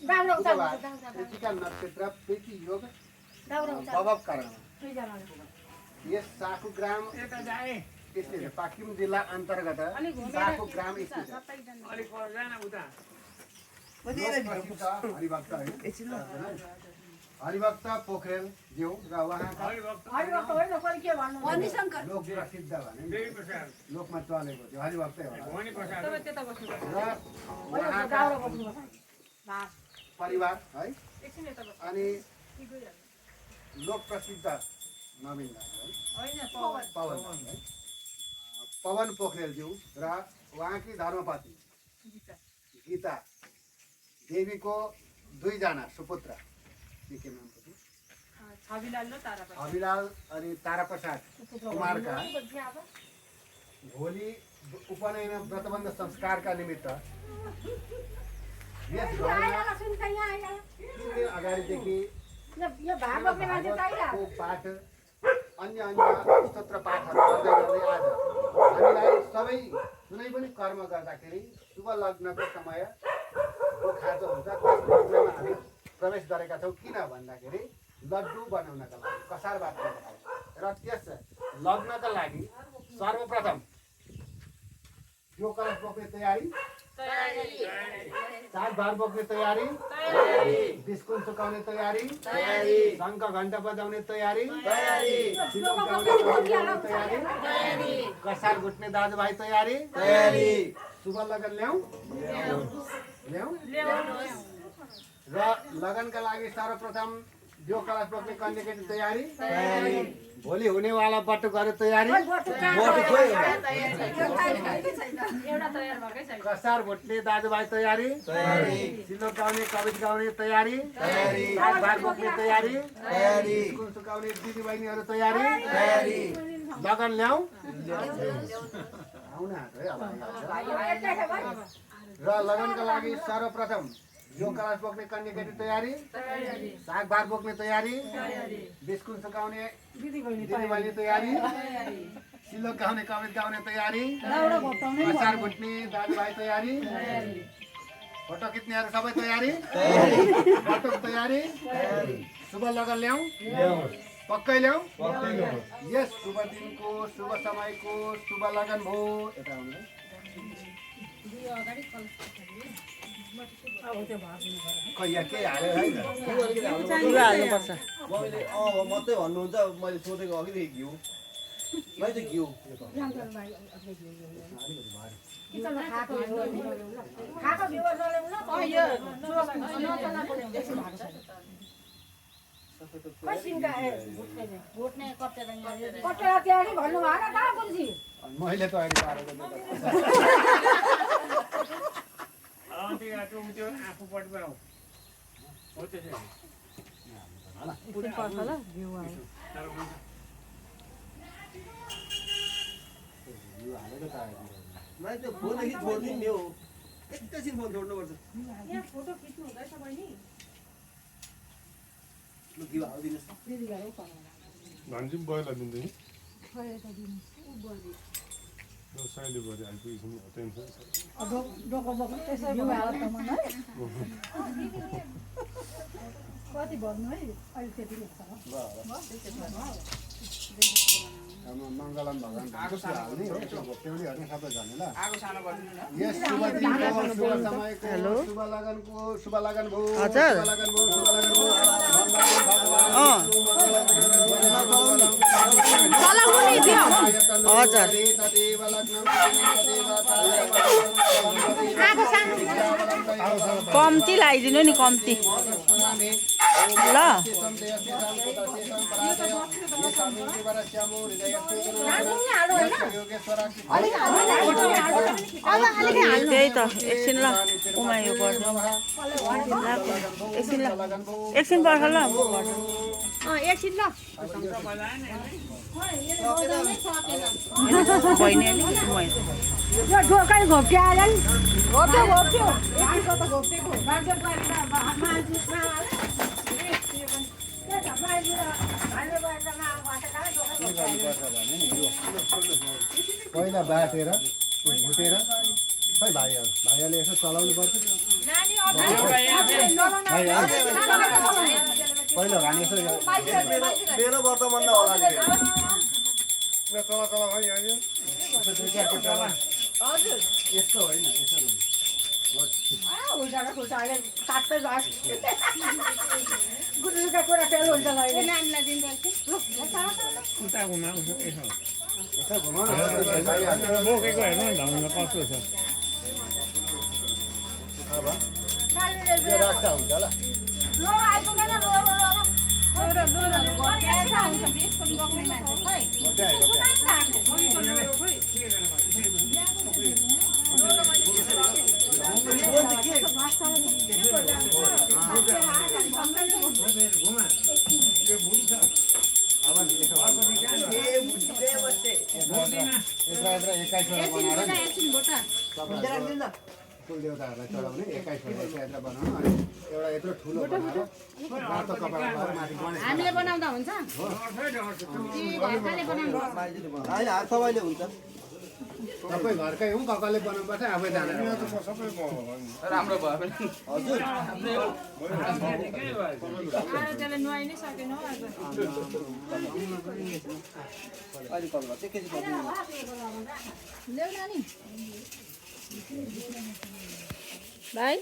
यतिका नक्षत्र प्रीति योग प्रभाव कारण यस साकुग्राम पाकिम जिल्ला अन्तर्गत साकुग्राम स्थित हरिभक्त पोखरेल ज्यू र उहाँका लोक प्रसिद्ध भने लोकमा चलेको थियो हरिभक्तै होला र उहाँका परिवार है अनि लोक प्रसिद्ध नवीन पवन पोखरेलज्यू र उहाँकी धर्मपत्नी गीता देवीको दुईजना सुपुत्र के नाम छविलाल अनि ताराप्रसाद कुमारका भोलि उपनयन व्रतबन्ध संस्कारका निमित्त यस अगाडिदेखि पाठ अन्य स्तोत्र पाठहरू गर्दै गर्दै आज हामीलाई सबै कुनै पनि कर्म गर्दाखेरि शुभ लग्नको समय खाँचो हुन्छ त्यस लग्नमा हामी प्रवेश गरेका छौँ किन भन्दाखेरि लड्डु बनाउनका लागि कसार बाँध्नका लागि र त्यस लग्नका लागि सर्वप्रथम यो कलश बोक्ने तयारी सात भार बोक्ने तयारी बिस्कुट सुकाउने तयारी शङ्ख घण्टा बजाउने तयारी कसार घुट्ने दाजुभाइ तयारी शुभ लगन ल्याऊ र लगनका लागि सर्वप्रथम जो कलश बोक्ने कन्याकेटी तयारी भोलि हुनेवाला बटुकहरू तयारी कसार भुट्ने दाजुभाइ तयारी सिलो गाउने कवित गाउने तयारी भात बोक्ने तयारी स्कुल सुकाउने दिदीबहिनीहरू तयारी लगन ल्याऊ र लगनका लागि सर्वप्रथम यो कलश बोक्ने कन्याकेटी तयारी साग भात बोक्ने तयारी बिस्कुट सुकाउने दिदीबहिनी तयारी सिलो गाउने कवित गाउने तयारी कसार भुट्ने दाजुभाइ तयारी फोटो खिच्नेहरू सबै तयारी बटुक तयारी शुभ लगन ल्याऊ पक्कै ल्याऊ यस शुभ दिनको शुभ समयको शुभ लगन भयो यता आउनु कैया के हाल्यो है हाल्नुपर्छ मैले मात्रै भन्नुहुन्छ मैले सोधेको अघिदेखि घिउ मैले चाहिँ घिउ मैले त अहिले मैले त्यो फोन एकछिन छोडिदिनु नि हो एकैछिन फोन छोड्नुपर्छ ल घिउ हालिदिनुहोस् भान्जी बयला दिँदैन साइडले गरे आइपुगेछौँ टेन्सन कति भन्नु है अहिले त्यति मङ्गलम भगवान् हाल्ने घोप्ट्याउनेहरू सबै जाने ल यस शुभ दिनको शुभ समयको शुभ लगनको शुभ लगन भयो हजुर कम्ती लगाइदिनु नि कम्ती ल त्यही त एकछिन ल उमायो गर्नु एकछिन ल एकछिन पर्छ ल एकछिन ल बहिनी ढोकै घोप्ट्याएर पहिला बाटेर भुटेर खै भाइहरूले यसो चलाउनु पर्छ पहिलो घानी यसो मेरो वर्तमान होला नि तल तल है यहाँ यस्तो होइन यसो गुरुका कुरा फेल हुन्छ यसो घुमाउनु बोकेको हेर्नु नि ढङ्गमा कस्तो छ यो रास्ता हुन्छ ल कुलदेवताहरूलाई चढाउने 21 वटा यत्र बनाउनु अनि एउटा यत्रो ठुलो बनाएर रातो कपडा लगाएर माथि गणेश हामीले बनाउँदा हुन्छ होइन हात सबैले हुन्छ सबै घरकै हौँ ककाले बनाउनु पर्छ आफै जाने राम्रो भयो भने हजुर त्यसले नुहाइ नै सकेन हौ आज अहिले कल गर्छ एकैछिन ल्याउ नानी भाइ